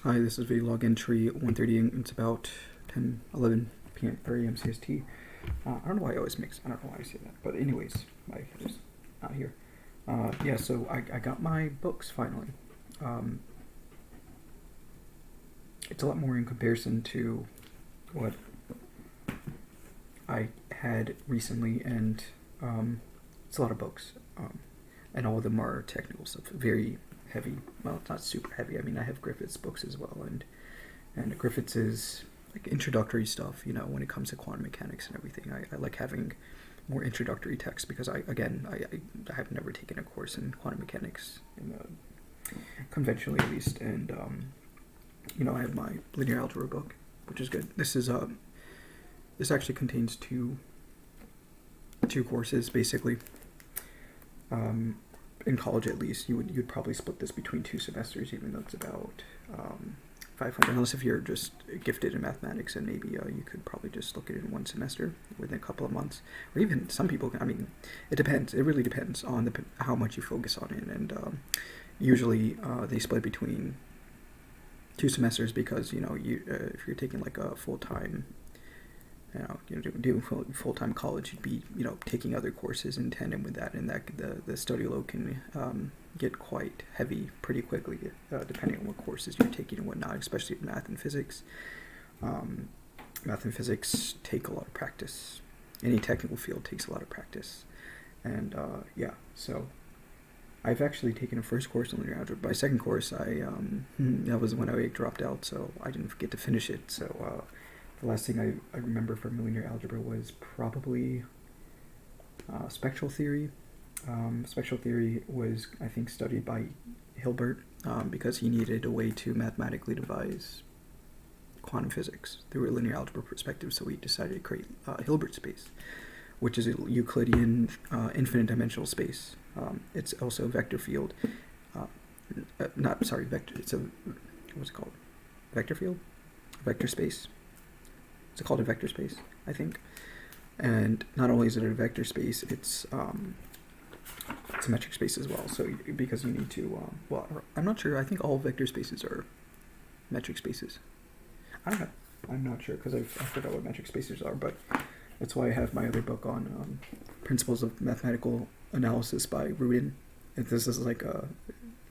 Hi, this is video log entry 1:30. It's about 11 p.m. or a.m. CST. I don't know why I always mix. I don't know why I say that. But anyways, my head is not here. Yeah, so I got my books finally. It's a lot more in comparison to what I had recently, and it's a lot of books. And all of them are technical stuff, very heavy. Well, it's not super heavy. I mean, I have Griffith's books as well, and Griffith's is like introductory stuff, you know, when it comes to quantum mechanics and everything. I like having more introductory text because I have never taken a course in quantum mechanics, conventionally at least, and you know, I have my linear algebra book, which is good. This actually contains two courses basically. In college, at least, you'd probably split this between 2 semesters, even though it's about 500. Unless if you're just gifted in mathematics, and maybe you could probably just look at it in 1 semester within a couple of months, or even some people. I mean, it depends. It really depends on how much you focus on it, and usually they split between 2 semesters because if you're taking like a full-time. Doing full-time college, you'd be, taking other courses in tandem with that, and that the study load can get quite heavy pretty quickly, depending on what courses you're taking and whatnot, especially math and physics. Math and physics take a lot of practice. Any technical field takes a lot of practice, and yeah. So I've actually taken a first course in linear algebra. My second course, that was when I dropped out, so I didn't get to finish it. So the last thing I remember from linear algebra was probably spectral theory. Spectral theory was, I think, studied by Hilbert because he needed a way to mathematically devise quantum physics through a linear algebra perspective, so he decided to create Hilbert space, which is a Euclidean infinite dimensional space. It's also a vector field. Vector. It's a, what's it called? Vector field? Vector space. It's called a vector space, I think. And not only is it a vector space, it's a metric space as well. So because you need to, I'm not sure. I think all vector spaces are metric spaces. I don't know. I'm not sure because I forgot what metric spaces are, but that's why I have my other book on Principles of Mathematical Analysis by Rudin. This is like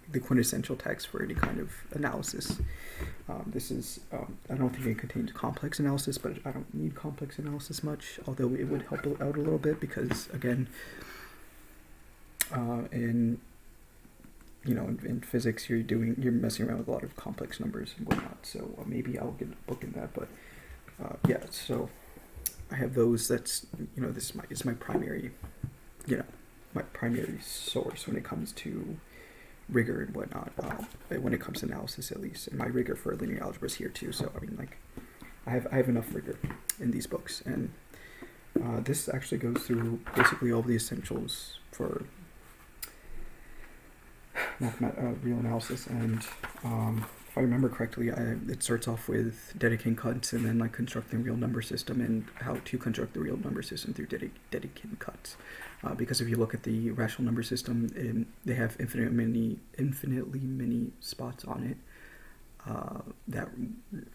the quintessential text for any kind of analysis. This is, I don't think it contains complex analysis, but I don't need complex analysis much, although it would help out a little bit because, again, in physics, you're messing around with a lot of complex numbers and whatnot, so maybe I'll get a book in that, but yeah, so I have those. That's, this is my primary, my primary source when it comes to rigor and whatnot, when it comes to analysis at least, and my rigor for linear algebra is here too. So I mean, like, I have enough rigor in these books, and this actually goes through basically all the essentials for real analysis. And if I remember correctly, it starts off with Dedekind cuts, and then like constructing the real number system and how to construct the real number system through Dedekind cuts. Because if you look at the rational number system, they have infinitely many spots on it that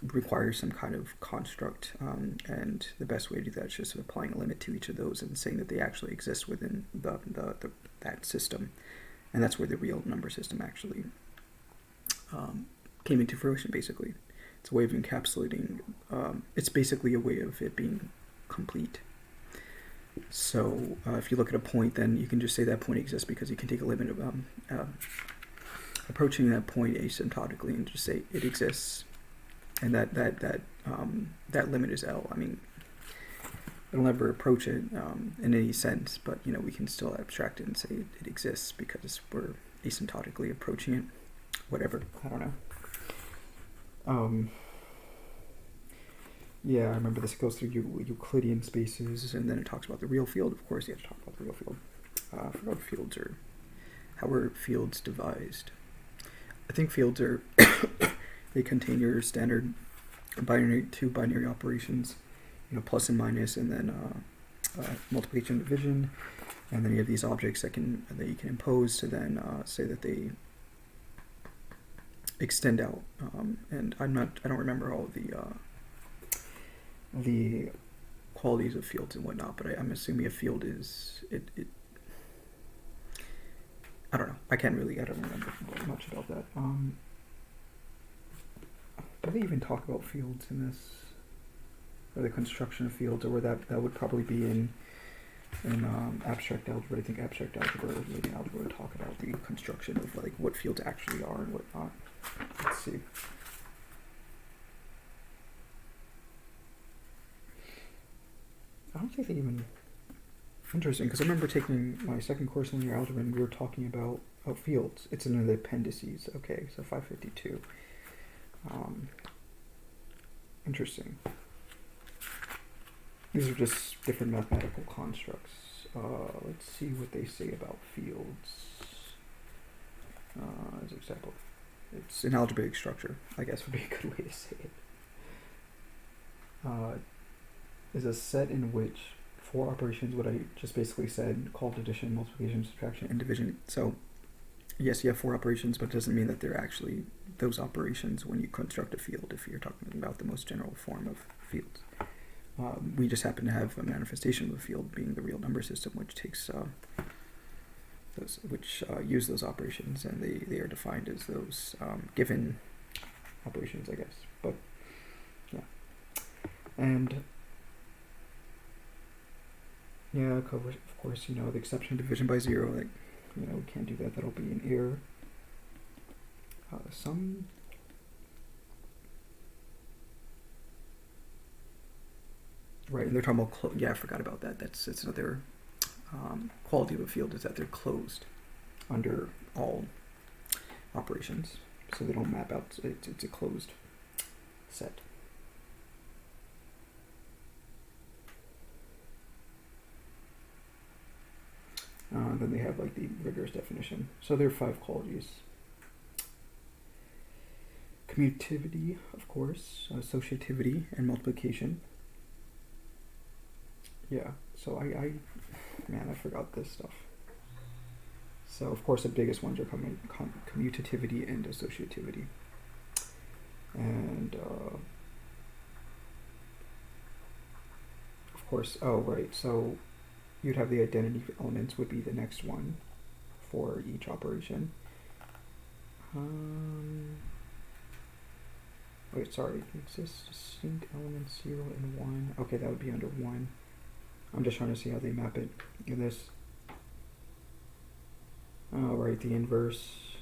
requires some kind of construct, and the best way to do that is just applying a limit to each of those and saying that they actually exist within that system, and that's where the real number system actually came into fruition. Basically, it's a way of encapsulating. It's basically a way of it being complete. So if you look at a point, then you can just say that point exists because you can take a limit of approaching that point asymptotically and just say it exists, and that limit is L. I mean, it'll never approach it in any sense, but we can still abstract it and say it exists because we're asymptotically approaching it. Whatever, I don't know. Yeah, I remember this goes through Euclidean spaces, and then it talks about the real field. Of course, you have to talk about the real field. I forgot what fields are. How are fields devised? I think fields are they contain your standard two binary operations, plus and minus, and then multiplication and division, and then you have these objects that you can impose to then say that they extend out, and I don't remember all the qualities of fields and whatnot, but I'm assuming a field is it. I don't know. I don't remember much about that. Do they even talk about fields in this, or the construction of fields, or that would probably be in abstract algebra? I think abstract algebra or linear algebra would talk about the construction of like what fields actually are and what not. Let's see. I don't think they even. Interesting, because I remember taking my second course in linear algebra and we were talking about fields. It's in the appendices. Okay, so 552. Interesting. These are just different mathematical constructs. Let's see what they say about fields. As an example, it's an algebraic structure, I guess would be a good way to say it. Is a set in which four operations, what I just basically said, called addition, multiplication, subtraction, and division. So, yes, you have four operations, but it doesn't mean that they're actually those operations when you construct a field, if you're talking about the most general form of fields. We just happen to have a manifestation of a field being the real number system, which takes use those operations, and they are defined as those given operations, I guess. But yeah, and yeah, of course, the exception of division by zero, like, we can't do that. That'll be an error. Right, and they're talking about I forgot about that. It's another quality of a field, is that they're closed under all operations, so they don't map out. It's a closed set. Then they have like the rigorous definition. So there are 5 qualities. Commutativity, of course, associativity, and multiplication. Yeah, so I forgot this stuff. So of course the biggest ones are commutativity and associativity. And of course, so you'd have the identity elements would be the next one for each operation. Exists distinct elements 0 and 1. Okay, that would be under 1. I'm just trying to see how they map it in this. The inverse.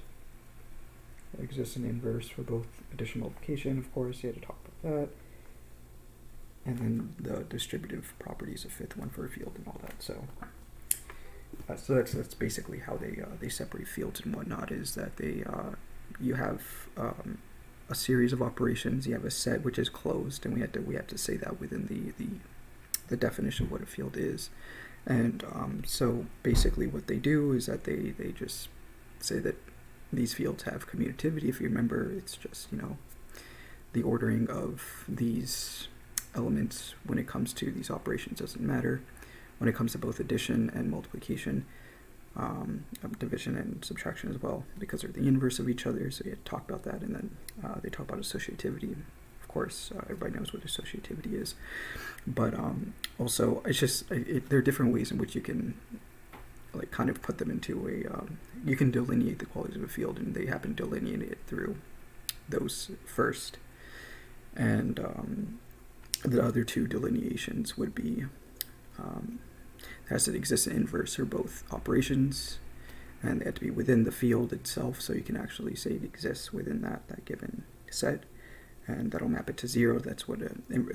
There exists an inverse for both addition and multiplication, of course, you had to talk about that. And then the distributive properties, a fifth one for a field and all that. So that's basically how they separate fields and whatnot, is that you have a series of operations, you have a set which is closed, and we have to say that within the definition of what a field is. And so basically what they do is that they just say that these fields have commutativity. If you remember, it's just the ordering of these elements when it comes to these operations doesn't matter. When it comes to both addition and multiplication, division and subtraction as well, because they're the inverse of each other, so you had to talk about that. And then they talk about associativity. Of course, everybody knows what associativity is, but also it's just there are different ways in which you can kind of put them into you can delineate the qualities of a field, and they happen to delineate it through those first. And the other two delineations would be has to exist an inverse for both operations, and they have to be within the field itself, so you can actually say it exists within that given set, and that'll map it to 0. That's what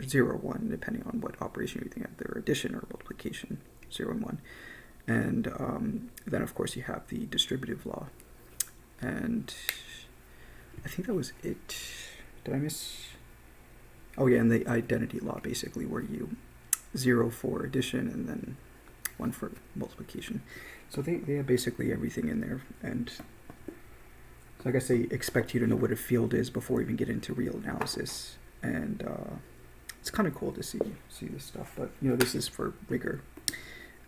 0 or 1, depending on what operation you think of, their addition or multiplication, 0 and 1. And then of course you have the distributive law, and I think that was it. Did I miss? Oh yeah, and the identity law, basically, where you 0 for addition and then 1 for multiplication. So they have basically everything in there, and so I guess they expect you to know what a field is before you even get into real analysis. And it's kind of cool to see this stuff, but this is for rigor,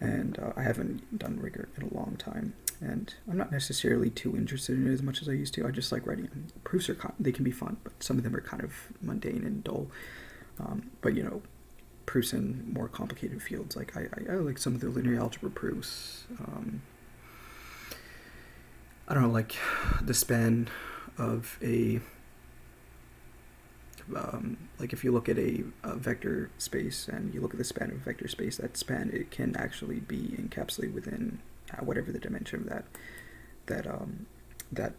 and I haven't done rigor in a long time. and I'm not necessarily too interested in it as much as I used to. I just like writing them. Proofs they can be fun, but some of them are kind of mundane and dull. But proofs in more complicated fields, like I like some of the linear algebra proofs. I don't know, like the span of a like if you look at a vector space and you look at the span of a vector space, that span, it can actually be encapsulated within whatever the dimension of that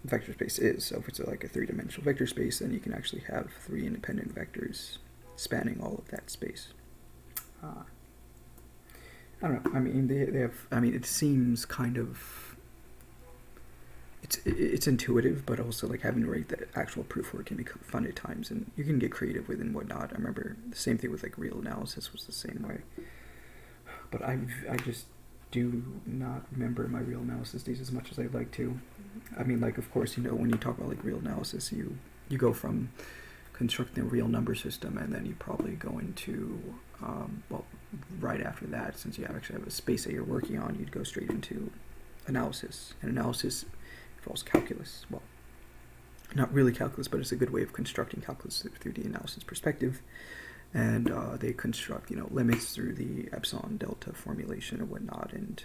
vector space is. So if it's like a three-dimensional vector space, then you can actually have three independent vectors spanning all of that space. I don't know. I mean, they have. I mean, it seems kind of. It's intuitive, but also like having to write the actual proof work can be fun at times, and you can get creative with it and whatnot. I remember the same thing with like real analysis was the same way. But I just do not remember my real analysis days as much as I'd like to. I mean, like, of course, when you talk about like real analysis, you go from constructing a real number system, and then you probably go into right after that, since you actually have a space that you're working on, you'd go straight into analysis. And analysis involves calculus. Well, not really calculus, but it's a good way of constructing calculus through the analysis perspective. And they construct, limits through the epsilon delta formulation and whatnot. And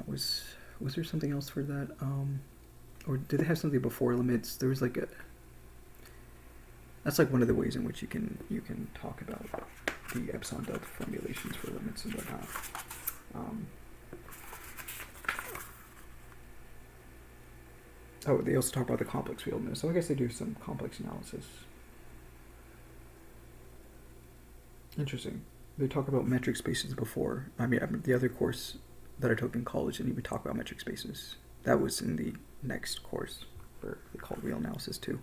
was there something else for that? Or did they have something before limits? There was like that's like one of the ways in which you can talk about the epsilon delta formulations for limits and whatnot. They also talk about the complex fieldness. So I guess they do some complex analysis. Interesting. They talk about metric spaces before. I mean, the other course that I took in college didn't even talk about metric spaces. That was in the next course, where they call real analysis too.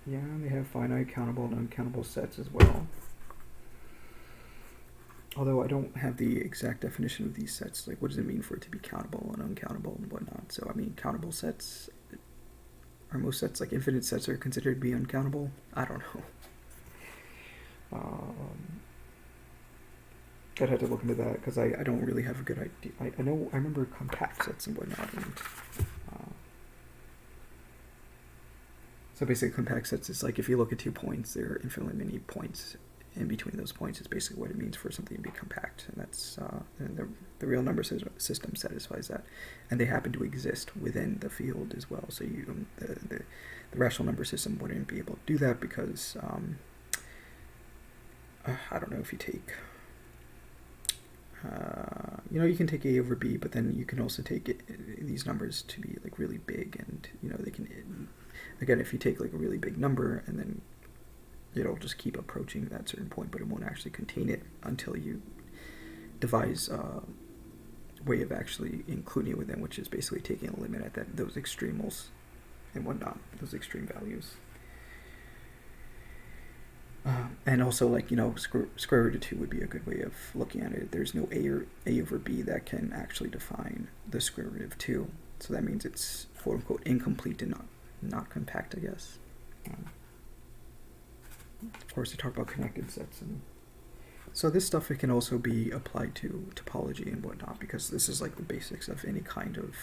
Yeah, they have finite, countable, and uncountable sets as well. Although I don't have the exact definition of these sets, like what does it mean for it to be countable and uncountable and whatnot. So I mean, countable sets, are most sets, like infinite sets, are considered to be uncountable? I don't know. I'd have to look into that, because I don't really have a good idea. I remember compact sets and whatnot. And, so basically compact sets is like if you look at 2 points, there are infinitely many points in between those points. Is basically what it means for something to be compact, and that's and the real number system satisfies that, and they happen to exist within the field as well. So the rational number system wouldn't be able to do that, because I don't know if you take you can take a over b, but then you can also take these numbers to be like really big, and they can, again, if you take like a really big number and then it'll just keep approaching that certain point, but it won't actually contain it until you devise a way of actually including it within, which is basically taking a limit at those extremals and whatnot, those extreme values. And also, like, square root of 2 would be a good way of looking at it. There's no a over b that can actually define the square root of 2. So that means it's quote unquote incomplete and not compact, I guess. Of course, they talk about connected sets, and so this stuff, it can also be applied to topology and whatnot, because this is like the basics of any kind of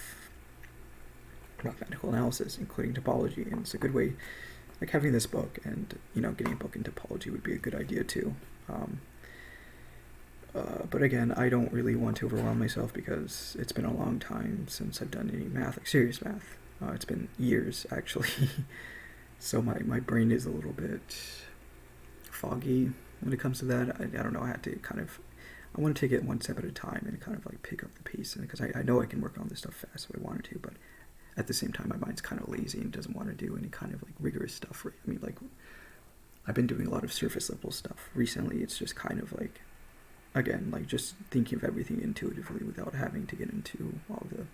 mathematical analysis, including topology. And it's a good way, like having this book and getting a book in topology would be a good idea too. But again, I don't really want to overwhelm myself, because it's been a long time since I've done any math, like serious math. It's been years actually. So my brain is a little bit foggy when it comes to that. I don't know, I want to take it one step at a time and kind of like pick up the pace, because I know I can work on this stuff fast if I wanted to, but at the same time my mind's kind of lazy and doesn't want to do any kind of like rigorous stuff. I mean, like, I've been doing a lot of surface level stuff recently. It's just kind of like, again, like just thinking of everything intuitively without having to get into all the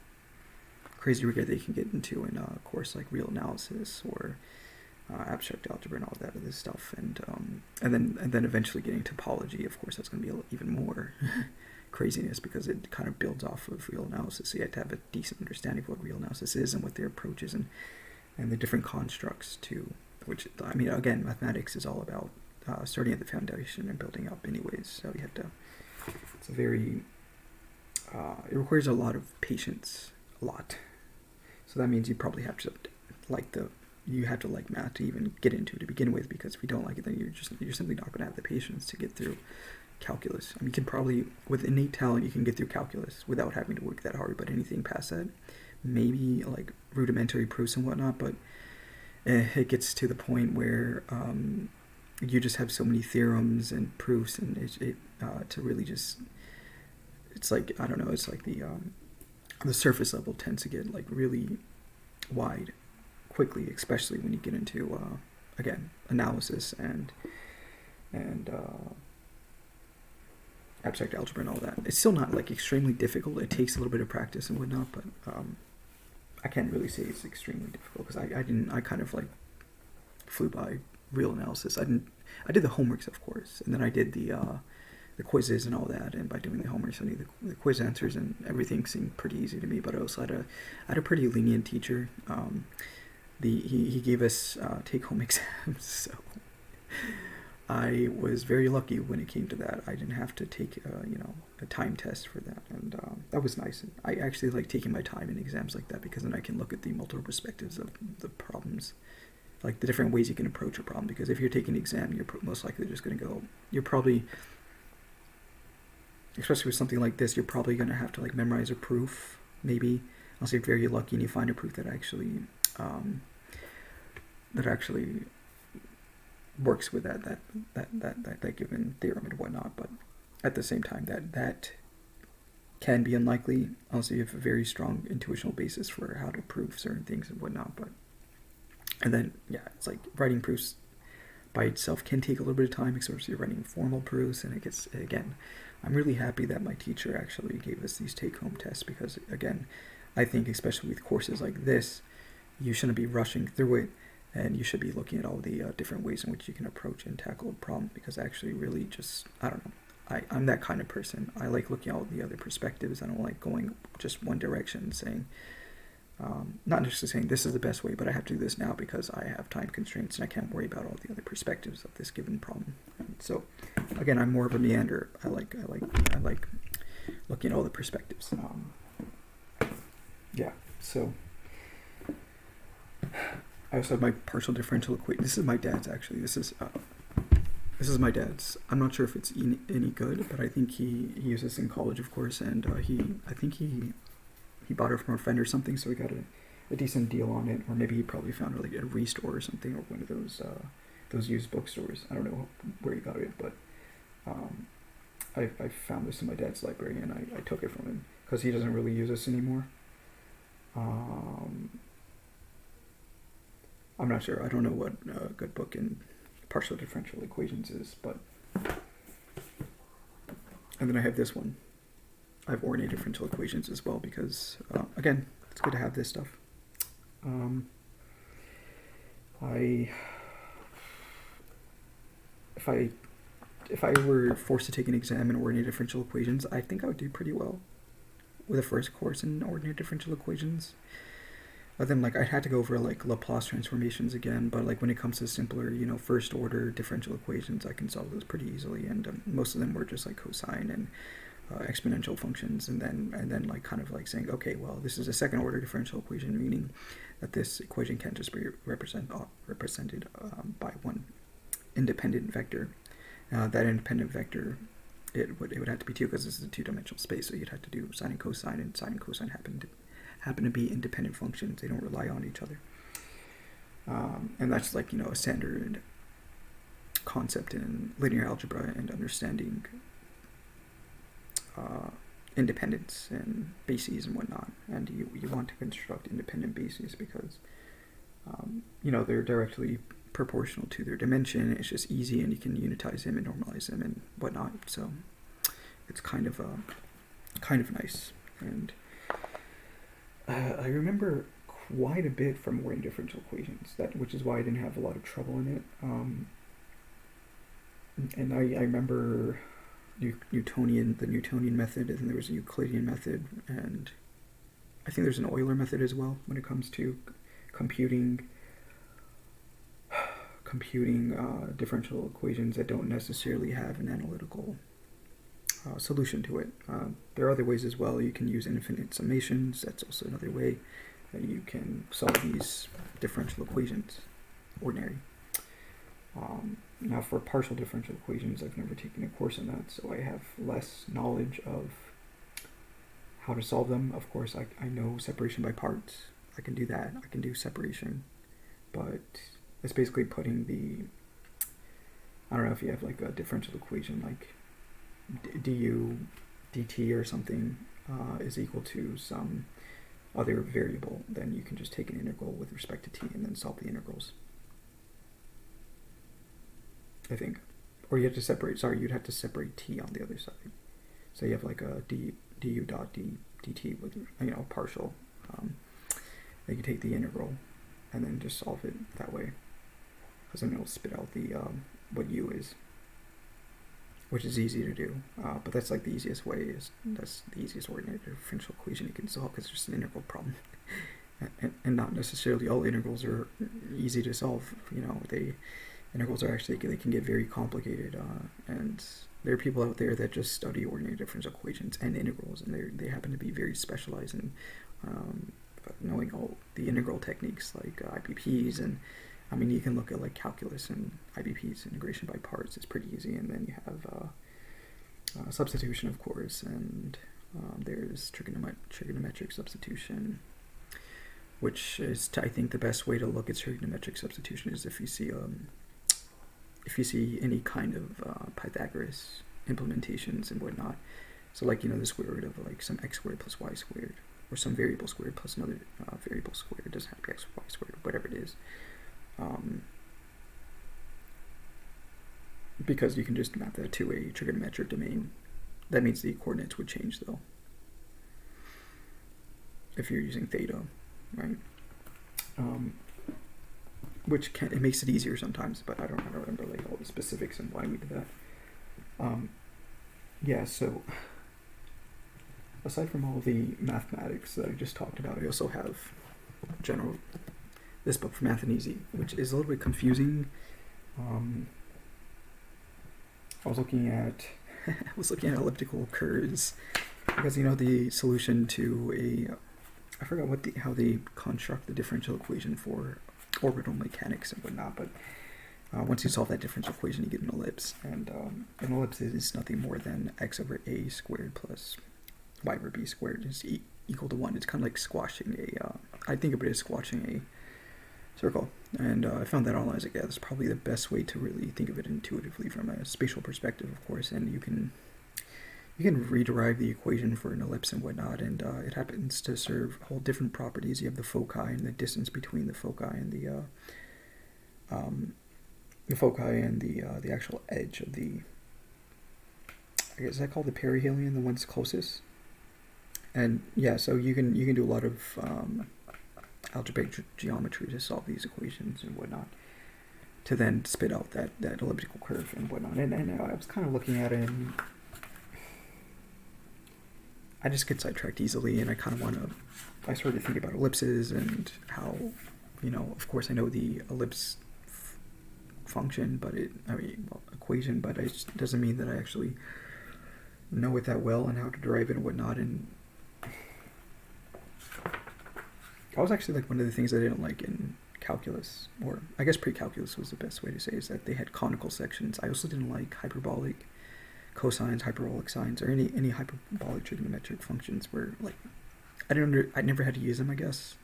crazy rigor they can get into in a course like real analysis or abstract algebra and all that other stuff, and then eventually getting topology. Of course, that's going to be even more craziness, because it kind of builds off of real analysis. So you have to have a decent understanding of what real analysis is and what their approach is, and the different constructs too. Which, I mean, again, mathematics is all about starting at the foundation and building up anyways. So you have to, it's a very, it requires a lot of patience, a lot. So that means you probably have to you have to like math to even get into it to begin with, because if you don't like it, then you're simply not going to have the patience to get through calculus. I mean, you can probably, with innate talent, you can get through calculus without having to work that hard, but anything past that, maybe like rudimentary proofs and whatnot, but it gets to the point where you just have so many theorems and proofs, and it to really just, it's like, I don't know, it's like the surface level tends to get like really wide quickly, especially when you get into again, analysis and abstract algebra and all that. It's still not like extremely difficult. It takes a little bit of practice and whatnot, but I can't really say it's extremely difficult, because I kind of like flew by real analysis. I did the homeworks, of course, and then I did the quizzes and all that, and by doing the homeworks, I knew the quiz answers, and everything seemed pretty easy to me. But I also had a pretty lenient teacher. He gave us take-home exams, so I was very lucky when it came to that. I didn't have to take a time test for that, and that was nice. And I actually like taking my time in exams like that, because then I can look at the multiple perspectives of the problems, like the different ways you can approach a problem. Because if you're taking an exam, you're most likely just going to go, you're probably, especially with something like this, you're probably going to have to like memorize a proof, maybe, unless you're very lucky and you find a proof that actually works with that given theorem and whatnot. But at the same time, that can be unlikely unless you have a very strong intuitional basis for how to prove certain things and whatnot. And then, yeah, it's like writing proofs by itself can take a little bit of time, especially if you're writing formal proofs. And it gets, again, I'm really happy that my teacher actually gave us these take-home tests, because, again, I think especially with courses like this, you shouldn't be rushing through it, and you should be looking at all the different ways in which you can approach and tackle a problem, because actually really just, I don't know, I'm that kind of person. I like looking at all the other perspectives. I don't like going just one direction and saying, not just saying this is the best way, but I have to do this now because I have time constraints and I can't worry about all the other perspectives of this given problem. And so, again, I'm more of a meander. I like looking at all the perspectives. Yeah, so I also have my partial differential equation. This is my dad's, actually. This is my dad's. I'm not sure if it's any good, but I think he used this in college, of course, and I think he bought it from a friend or something, so he got a decent deal on it, or maybe he probably found it like at a Restore or something, or one of those used bookstores. I don't know where he got it, but I found this in my dad's library, and I took it from him because he doesn't really use this anymore. I'm not sure. I don't know what a good book in partial differential equations is, but... And then I have this one. I have ordinary differential equations as well, because, again, it's good to have this stuff. If I were forced to take an exam in ordinary differential equations, I think I would do pretty well with a first course in ordinary differential equations. But then, like, I'd have to go over, like, Laplace transformations again, but, like, when it comes to simpler, first order differential equations, I can solve those pretty easily, and most of them were just, like, cosine and exponential functions, and then like kind of like saying, okay, well, this is a second order differential equation, meaning that this equation can't just be represented by one independent vector. That independent vector, it would have to be two, because this is a two-dimensional space, so you'd have to do sine and cosine happen to be independent functions. They don't rely on each other, and that's like a standard concept in linear algebra and understanding independence and bases and whatnot. And you want to construct independent bases because they're directly proportional to their dimension. It's just easy, and you can unitize them and normalize them and whatnot. So it's kind of nice. And I remember quite a bit from ordinary differential equations, which is why I didn't have a lot of trouble in it. And I remember the Newtonian method, and there was a Euclidean method, and I think there's an Euler method as well when it comes to computing computing differential equations that don't necessarily have an analytical solution to it. There are other ways as well. You can use infinite summations. That's also another way that you can solve these differential equations, ordinary. Now for partial differential equations, I've never taken a course on that, so I have less knowledge of how to solve them. Of course, I know separation by parts. I can do that. I can do separation, but it's basically putting the, I don't know if you have like a differential equation like du dt or something is equal to some other variable, then you can just take an integral with respect to t and then solve the integrals, I think. Or you have to separate, you'd have to separate t on the other side. So you have like a du dot dt with, partial. You can take the integral and then just solve it that way, because then it'll spit out the what u is, which is easy to do. But that's like the easiest way. That's the easiest ordinary differential equation you can solve, because it's just an integral problem. and not necessarily all integrals are easy to solve. Integrals are actually, they can get very complicated, and there are people out there that just study ordinary differential equations and integrals, and they happen to be very specialized in knowing all the integral techniques like IBPs, and you can look at like calculus and IBPs, integration by parts. It's pretty easy, and then you have substitution, of course, and there's trigonometric substitution, which is, I think, the best way to look at trigonometric substitution is if you see any kind of Pythagoras implementations and whatnot. So like, the square root of like some x squared plus y squared, or some variable squared plus another variable squared. It doesn't have to be x, y squared, whatever it is. Because you can just map that to a trigonometric domain. That means the coordinates would change though, if you're using theta, right? Which it makes it easier sometimes, but I don't remember like all the specifics and why we did that. So aside from all the mathematics that I just talked about, I also have this book for Math and Easy, which is a little bit confusing. I was looking at elliptical curves, because the solution to I forgot how they construct the differential equation for orbital mechanics and whatnot, but once you solve that differential equation, you get an ellipse, and an ellipse is nothing more than x over a squared plus y over b squared is equal to 1. It's kind of like squashing I think of it as squashing a circle, and I found that online. I was like, that's probably the best way to really think of it intuitively from a spatial perspective, of course, and you can rederive the equation for an ellipse and whatnot, and it happens to serve whole different properties. You have the foci and the distance between the foci and the actual edge of the, I guess, is that called the perihelion, the one's closest? And yeah, so you can do a lot of algebraic geometry to solve these equations and whatnot, to then spit out that elliptical curve and whatnot. And I was kind of looking at it, and I just get sidetracked easily, and I started to think about ellipses and how, of course I know the ellipse function, equation, but it doesn't mean that I actually know it that well and how to derive it and whatnot. And that was actually like one of the things I didn't like in calculus, or I guess pre-calculus was the best way to say, is that they had conical sections. I also didn't like hyperbolic cosines, hyperbolic sines, or any hyperbolic trigonometric functions where, like, I never had to use them, I guess.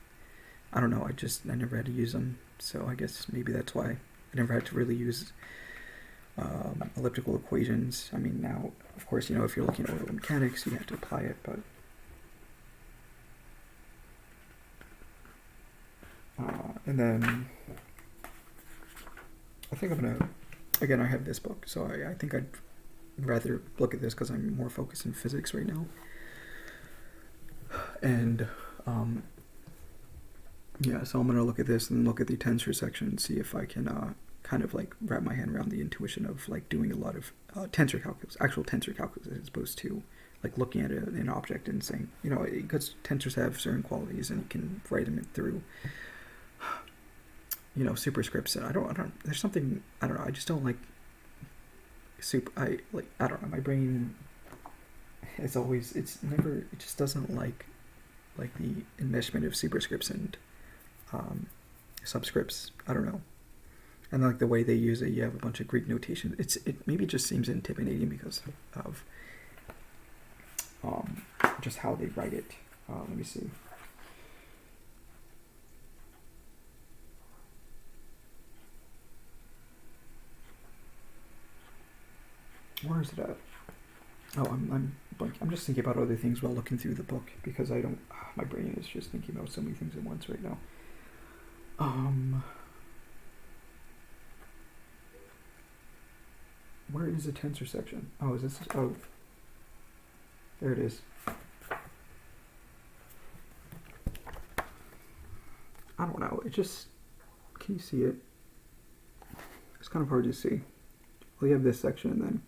I don't know, I never had to use them, so I guess maybe that's why I never had to really use elliptical equations. Now, of course, if you're looking at orbital mechanics, you have to apply it, but and then I think I'm gonna, again, I have this book, so I think I'd rather look at this because I'm more focused in physics right now. And so I'm gonna look at this and look at the tensor section and see if I can kind of like wrap my hand around the intuition of like doing a lot of tensor calculus, actual tensor calculus, as opposed to like looking at an object and saying, because tensors have certain qualities and you can write them through superscripts, and I don't. There's something I don't know. I just don't like I don't know. My brain is always. It's never. It just doesn't like the enmeshment of superscripts and subscripts. I don't know. And like the way they use it, you have a bunch of Greek notation. It maybe just seems intimidating because of just how they write it. Let me see. Where is it at? Oh, I'm blank. I'm just thinking about other things while looking through the book because I don't. My brain is just thinking about so many things at once right now. Where is the tensor section? Oh, is this? Oh, there it is. I don't know. It just. Can you see it? It's kind of hard to see. Well, you have this section and then.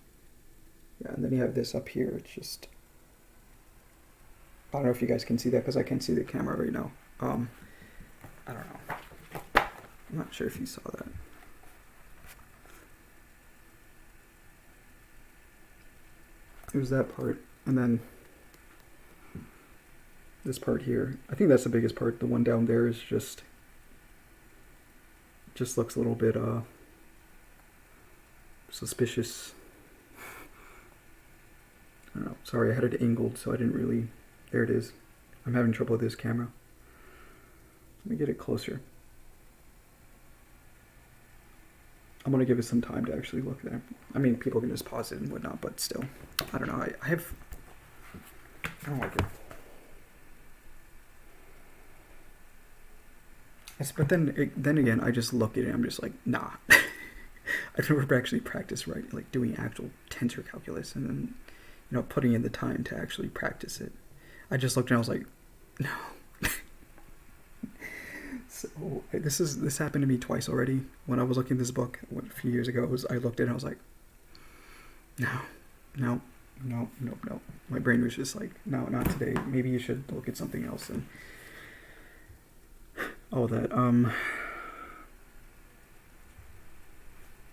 Yeah, and then you have this up here. It's just. I don't know if you guys can see that because I can't see the camera right now. I don't know. I'm not sure if you saw that. It was that part, and then this part here. I think that's the biggest part. The one down there is just looks a little bit suspicious. I don't know. Sorry, I had it angled, so I didn't really. There it is. I'm having trouble with this camera. Let me get it closer. I'm going to give it some time to actually look there. I mean, people can just pause it and whatnot, but still. I don't know. I don't like it. Yes, but then again, I just look at it and I'm just like, nah. I've never actually practiced like doing actual tensor calculus and then, putting in the time to actually practice it. I just looked and I was like, no. So this happened to me twice already. When I was looking at this book a few years ago, I looked at it and I was like, no. My brain was just like, no, not today. Maybe you should look at something else and all that.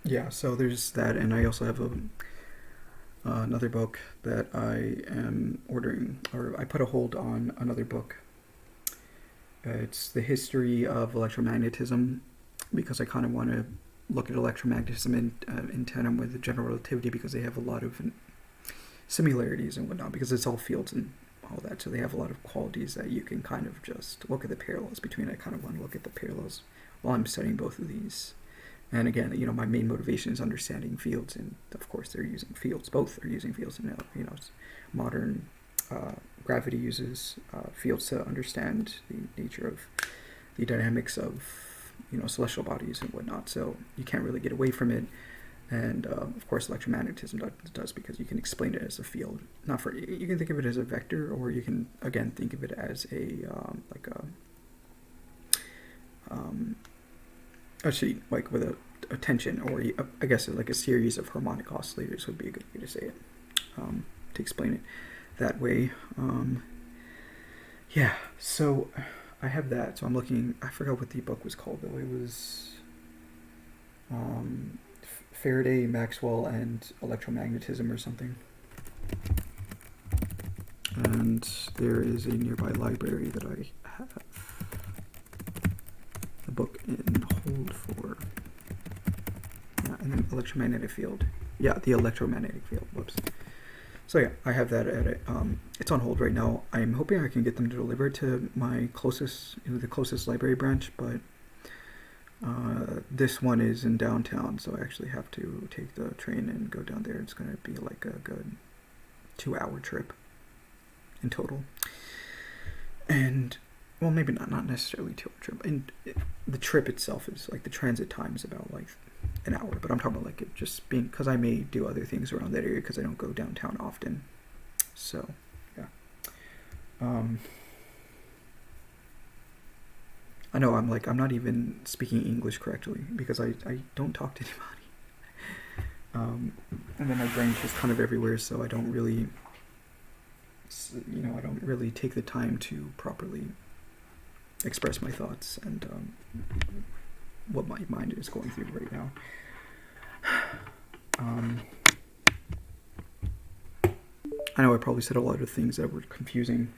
Yeah, so there's that, and I also have another book that I am ordering, or I put a hold on another book. It's the history of electromagnetism, because I kind of want to look at electromagnetism in tandem with general relativity, because they have a lot of similarities and whatnot, because it's all fields and all that, so they have a lot of qualities that you can kind of just look at the parallels between. I kind of want to look at the parallels while I'm studying both of these. And again, my main motivation is understanding fields, and of course they're using fields. Both are using fields, and modern gravity uses fields to understand the nature of the dynamics of celestial bodies and whatnot. So you can't really get away from it. And of course, electromagnetism does, because you can explain it as a field. You can think of it as a vector, or you can again think of it as like with a tension, or I guess like a series of harmonic oscillators would be a good way to say it, to explain it that way. Yeah, so I have that. So I'm looking. I forgot what the book was called though. It was Faraday, Maxwell, and electromagnetism or something. And there is a nearby library that I have the book in hold for. Yeah, and then electromagnetic field. Yeah, the electromagnetic field. Whoops. So yeah, I have that at it. It's on hold right now. I'm hoping I can get them to deliver it to my closest, the closest library branch, but this one is in downtown, so I actually have to take the train and go down there. It's going to be like a good 2-hour trip in total. And, well, maybe not necessarily 2-hour trip. And the trip itself is, like, the transit time is about, like, an hour. But I'm talking about, like, it just being, because I may do other things around that area because I don't go downtown often. So, yeah. I know I'm not even speaking English correctly because I don't talk to anybody. And then my brain's just kind of everywhere, so I don't really, take the time to properly express my thoughts and, what my mind is going through right now. I know I probably said a lot of things that were confusing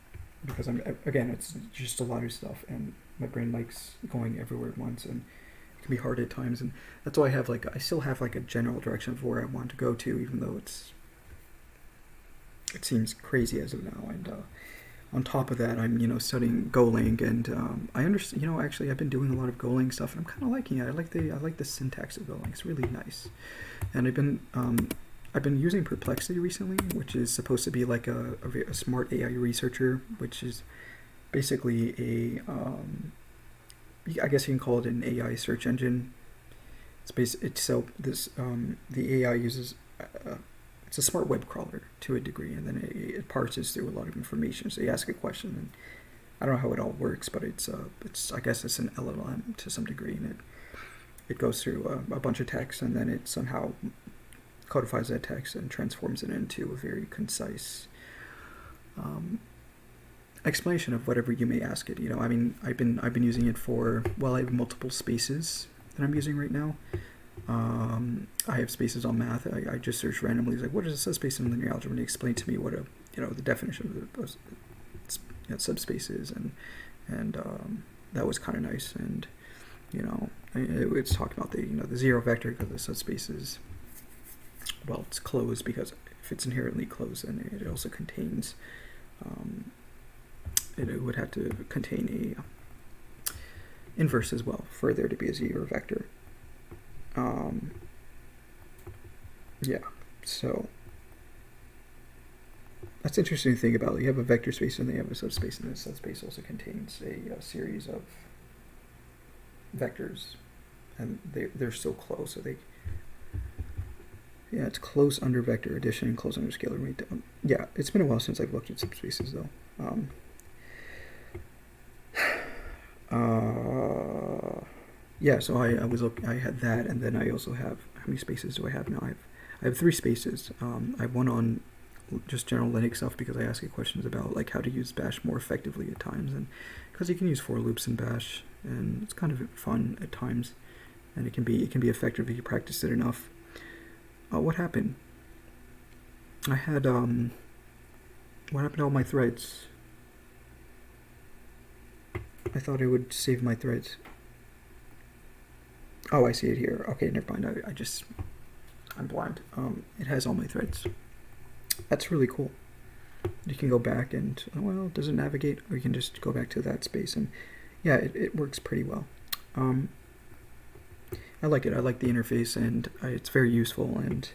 because it's just a lot of stuff, and my brain likes going everywhere at once, and it can be hard at times, and that's why I still have like a general direction of where I want to go to, even though it seems crazy as of now. And on top of that, I'm studying Golang, and I understand. Actually, I've been doing a lot of Golang stuff, and I'm kind of liking it. I like the syntax of Golang. It's really nice, and I've been using Perplexity recently, which is supposed to be like a smart AI researcher, which is basically I guess you can call it an AI search engine. The AI uses it's a smart web crawler to a degree, and then it parses through a lot of information. So you ask a question, and I don't know how it all works, but it's I guess it's an LLM to some degree, and it goes through a bunch of text, and then it somehow codifies that text and transforms it into a very concise explanation of whatever you may ask it. I've been using it for, I have multiple spaces that I'm using right now. I have spaces on math. I just search randomly, like, what is a subspace in linear algebra, and it explained to me what the definition of the subspace is, and that was kind of nice. And it's talking about the zero vector, because the subspace is, it's closed, because if it's inherently closed, then it also contains it would have to contain a inverse as well for there to be a zero vector. So that's interesting to think about. You have a vector space and they have a subspace, and the subspace also contains a series of vectors, and they're so close, so it's close under vector addition and close under scalar rate. It's been a while since I've looked at subspaces though. So I had that, and then I also have, how many spaces do I have now? I have 3 spaces. I have one on just general Linux stuff, because I ask it questions about like how to use Bash more effectively at times, and because you can use for loops in Bash, and it's kind of fun at times, and it can be effective if you practice it enough. What happened? I had what happened to all my threads? I thought it would save my threads. Oh, I see it here. Okay, never mind. I'm blind. It has all my threads. That's really cool. You can go back and, does it navigate? Or you can just go back to that space, and it works pretty well. I like it. I like the interface, and it's very useful, and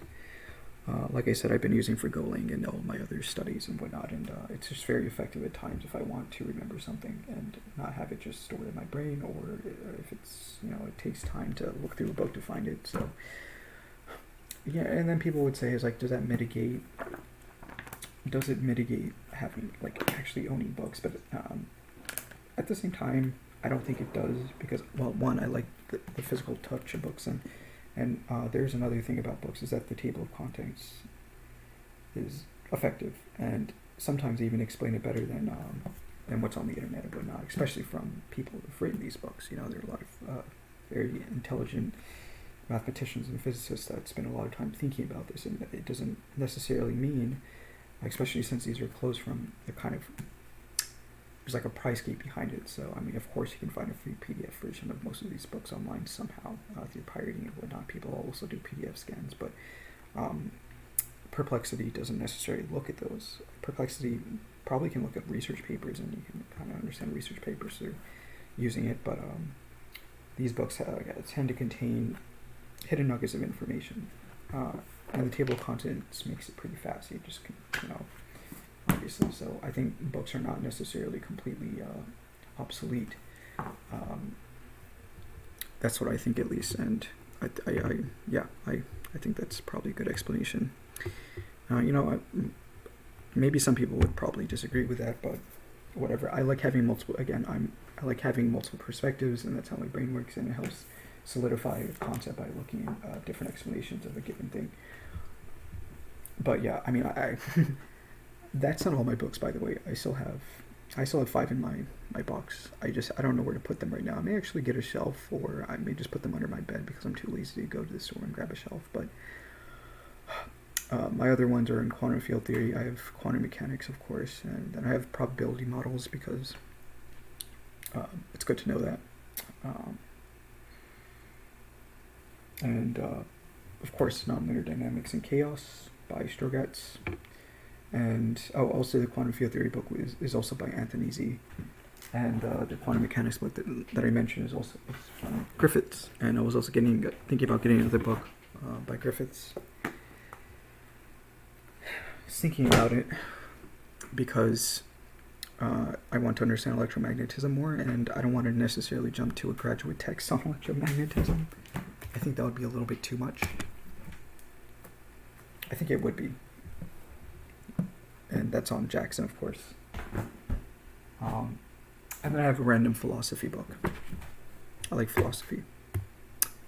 like I said, I've been using for Golang and all my other studies and whatnot, and it's just very effective at times if I want to remember something and not have it just stored in my brain, or if it's, it takes time to look through a book to find it. So, and then people would say, does it mitigate having, actually owning books? But at the same time, I don't think it does, because, one, I like the physical touch of books, and there's another thing about books, is that the table of contents is effective, and sometimes even explain it better than what's on the internet and whatnot, especially from people who've written these books. There are a lot of very intelligent mathematicians and physicists that spend a lot of time thinking about this, and it doesn't necessarily mean, especially since these are closed from the kind of, there's like a price gate behind it. So, of course, you can find a free PDF version of most of these books online somehow through pirating and whatnot. People also do PDF scans, but Perplexity doesn't necessarily look at those. Perplexity probably can look at research papers, and you can kind of understand research papers through using it, but these books tend to contain hidden nuggets of information, and the table of contents makes it pretty fast. You just can, obviously. So I think books are not necessarily completely obsolete. That's what I think, at least, and I think that's probably a good explanation. Maybe some people would probably disagree with that, but whatever. I like having multiple. Again, I like having multiple perspectives, and that's how my brain works, and it helps solidify a concept by looking at different explanations of a given thing. But I that's not all my books, by the way. I still have I still have 5 in my box. I don't know where to put them right now. I may actually get a shelf, or I may just put them under my bed because I'm too lazy to go to the store and grab a shelf. But my other ones are in quantum field theory. I have quantum mechanics, of course, and then I have probability models because it's good to know that. And of course, nonlinear dynamics and chaos by Strogatz. And also the quantum field theory book is also by Anthony Z. And the quantum mechanics book that I mentioned is also from Griffiths. And I was also thinking about getting another book by Griffiths. I was thinking about it because I want to understand electromagnetism more, and I don't want to necessarily jump to a graduate text on electromagnetism. I think that would be a little bit too much. I think it would be. And that's on Jackson, of course. And then I have a random philosophy book. I like philosophy.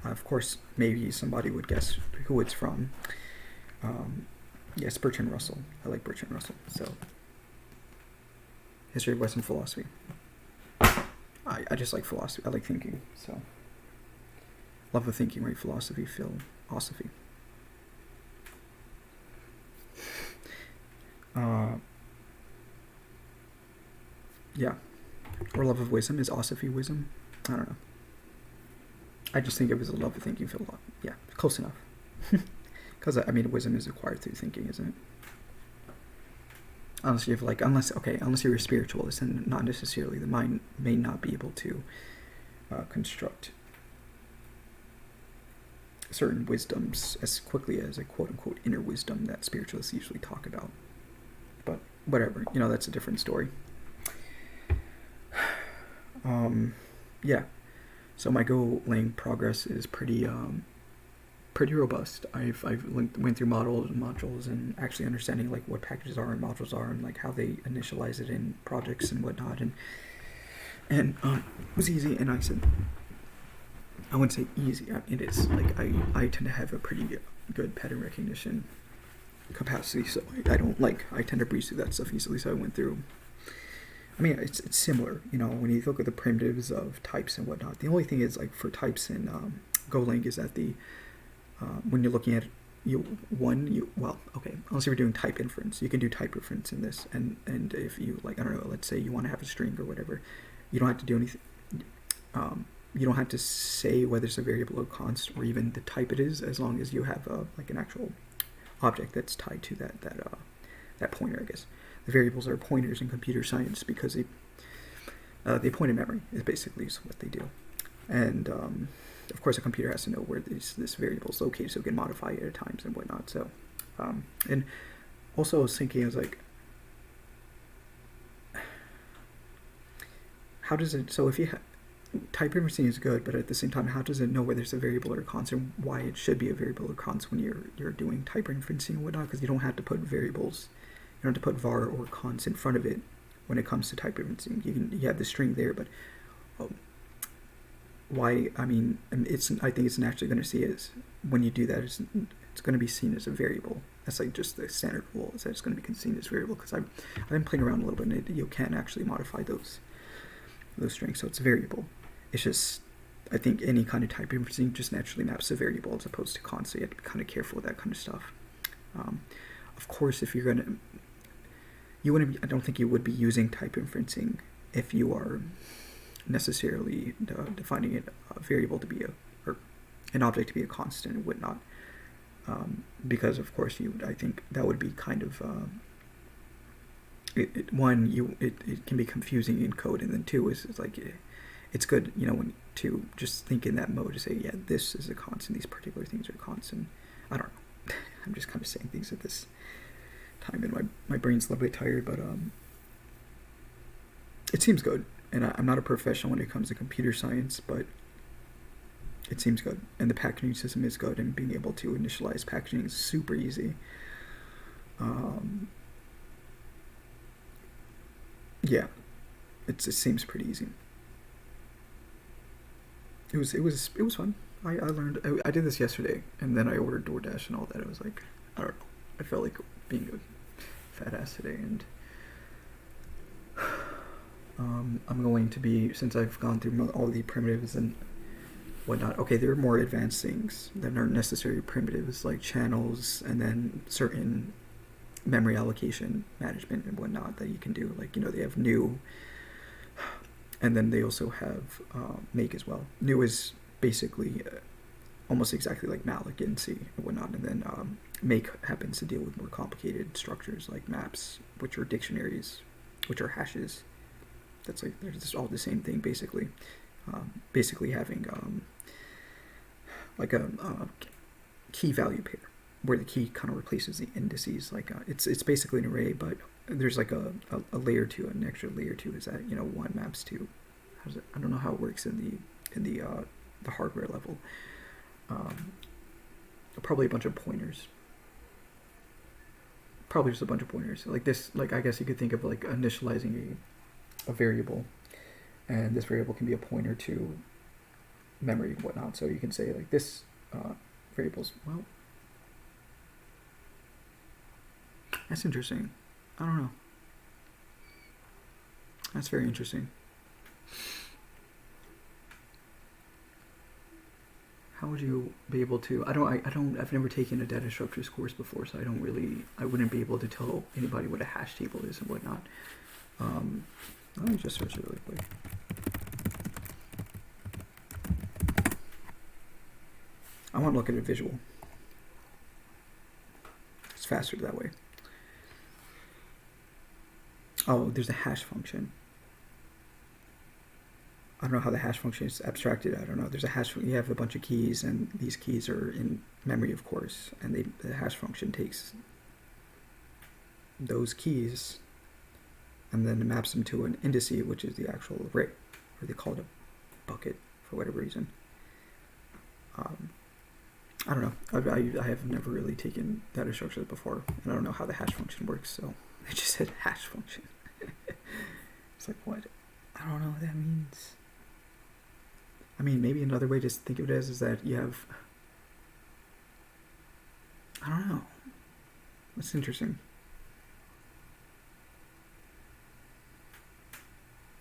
Of course, maybe somebody would guess who it's from. Yes, Bertrand Russell. I like Bertrand Russell. So, History of Western Philosophy. I just like philosophy. I like thinking. So, love of thinking, right? Philosophy, philosophy. Yeah. Or love of wisdom. Is osophy wisdom? I don't know. I just think it was a love of thinking. Yeah, close enough. Because, I mean, wisdom is acquired through thinking, isn't it? Unless you're a spiritualist, and not necessarily. The mind may not be able to construct certain wisdoms as quickly as a quote-unquote inner wisdom that spiritualists usually talk about. But whatever, that's a different story. Yeah. So my Golang progress is pretty robust. I've went through modules, and actually understanding like what packages are and modules are, and like how they initialize it in projects and whatnot, and it was easy. And I wouldn't say easy. It is like I tend to have a pretty good pattern recognition capacity, so I tend to breeze through that stuff easily. So I went through. I mean, it's similar, when you look at the primitives of types and whatnot. The only thing is, like, for types in Golang is that when you're looking at unless you're doing type inference, you can do type inference in this, and if you, like, I don't know, let's say you want to have a string or whatever, you don't have to do anything, you don't have to say whether it's a variable or const, or even the type it is, as long as you have like an actual object that's tied to that pointer, I guess. The variables are pointers in computer science because they point in memory, is basically what they do. And of course, a computer has to know where this variable is located, so it can modify it at times and whatnot. So, and also I was thinking, I was like, how does it? So if you type inferencing is good, but at the same time, how does it know whether it's a variable or a constant? Why it should be a variable or const when you're doing type inferencing and whatnot? Because you don't have to put variables. You don't have to put var or const in front of it when it comes to type inferencing. You have the string there, but why? I mean, I think it's naturally going to see is when you do that, it's going to be seen as a variable. That's like just the standard rule, is that it's going to be seen as variable. Because I've been playing around a little bit, and you can actually modify those strings, so it's a variable. It's just, I think any kind of type inferencing just naturally maps to variable as opposed to const. So you have to be kind of careful with that kind of stuff. Of course, if you're going to I don't think you would be using type inferencing if you are necessarily defining it a variable to be or an object to be a constant and whatnot, because of course I think that would be kind of it can be confusing in code, and then two is like it's good when to just think in that mode to say, yeah, this is a constant, these particular things are constant. I don't know. I'm just kind of saying things at this time, and my brain's a little bit tired, but it seems good. And I'm not a professional when it comes to computer science, but it seems good. And the packaging system is good, and being able to initialize packaging is super easy. Yeah, it seems pretty easy. It was fun. I learned. I did this yesterday, and then I ordered DoorDash and all that. I was like, I don't know. I felt like being a fat ass today, and I'm going to be, since I've gone through all the primitives and whatnot, okay, there are more advanced things that aren't necessarily primitives, like channels, and then certain memory allocation management and whatnot that you can do. Like, they have new, and then they also have make as well. New is basically almost exactly like malloc in C and whatnot, and then make happens to deal with more complicated structures like maps, which are dictionaries, which are hashes. That's like, they're just all the same thing basically. Basically having like a key value pair where the key kind of replaces the indices. Like it's basically an array, but there's like a layer 2, an extra layer 2 is that 1 maps to, I don't know how it works in the hardware level. Probably a bunch of pointers. Probably just a bunch of pointers. Like this, like I guess you could think of like initializing a variable, and this variable can be a pointer to memory and whatnot. So you can say like this variable's, well, that's interesting. I don't know. That's very interesting. How would you be able to? I've never taken a data structures course before, so I wouldn't be able to tell anybody what a hash table is and whatnot. Let me just search it really quick. I want to look at a visual. It's faster that way. Oh, there's a hash function. I don't know how the hash function is abstracted. I don't know. There's a hash. You have a bunch of keys, and these keys are in memory, of course. And the hash function takes those keys and then maps them to an indice, which is the actual array, or they call it a bucket for whatever reason. I don't know. I have never really taken data structures before, and I don't know how the hash function works. So I just said hash function. It's like, what? I don't know what that means. I mean, maybe another way to think of it as is that you have, I don't know. That's interesting.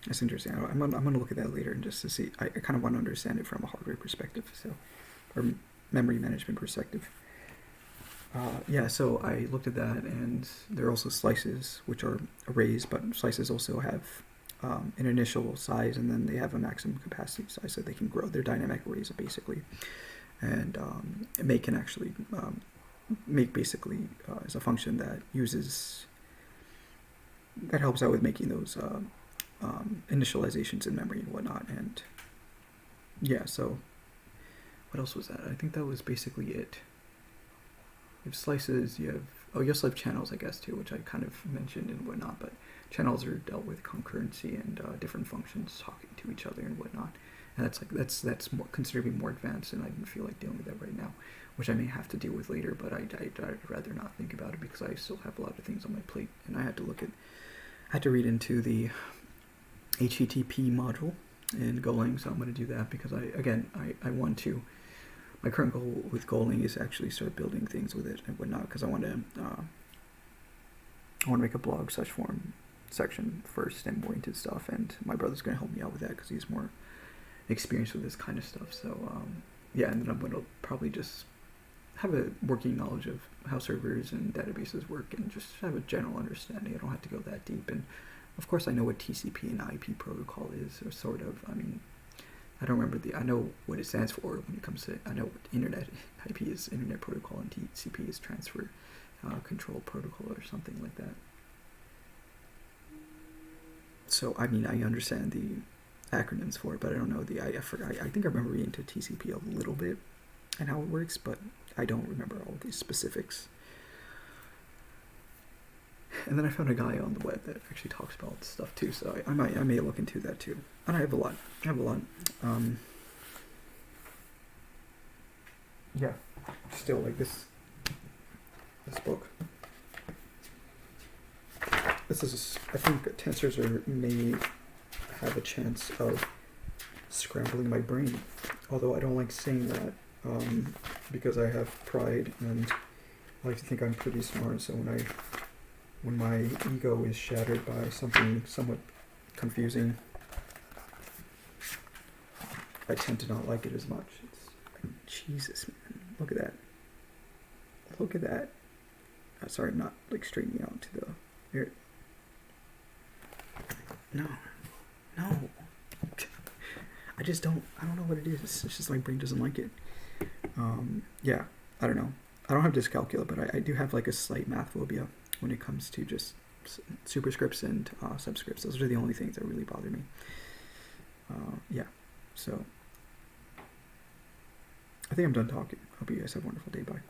That's interesting. I'm gonna look at that later and just to see. I kind of want to understand it from a hardware perspective, so, or memory management perspective. Yeah, so I looked at that, and there are also slices, which are arrays, but slices also have an initial size, and then they have a maximum capacity size, so they can grow. They're dynamic arrays, basically. And make can actually, make basically is a function that helps out with making those initializations in memory and whatnot. And yeah, so what else was that? I think that was basically it. You have slices, you also have channels, I guess, too, which I kind of mentioned and whatnot, but channels are dealt with concurrency and different functions talking to each other and whatnot. And that's more considerably more advanced, and I didn't feel like dealing with that right now, which I may have to deal with later, but I'd rather not think about it because I still have a lot of things on my plate, and I had to read into the HTTP module in Golang, so I'm going to do that because I want to. My current goal with Golang is actually start building things with it and whatnot, because I want to make a blog / forum section first and more into stuff, and my brother's going to help me out with that because he's more experienced with this kind of stuff. So yeah, and then I'm going to probably just have a working knowledge of how servers and databases work and just have a general understanding. I don't have to go that deep, and of course I know what TCP and IP protocol is, or sort of. I mean, I know what it stands for when it comes to, I know what internet, IP is Internet Protocol, and TCP is Transfer Control Protocol or something like that. So, I mean, I understand the acronyms for it, but I don't know I think I remember reading to TCP a little bit and how it works, but I don't remember all these specifics. And then I found a guy on the web that actually talks about stuff too, so I may look into that too. And I have a lot. Yeah, still like this book. This is, I think tensors may have a chance of scrambling my brain, although I don't like saying that because I have pride and I like to think I'm pretty smart. So when my ego is shattered by something somewhat confusing. I tend to not like it as much. It's, Jesus, man, look at that. Look at that. Sorry, I'm not like straightening out to the here. No. I just don't. I don't know what it is. It's just my brain doesn't like it. Yeah, I don't know. I don't have dyscalculia, but I do have like a slight math phobia when it comes to just superscripts and subscripts. Those are the only things that really bother me. Yeah, so I think I'm done talking. Hope you guys have a wonderful day. Bye.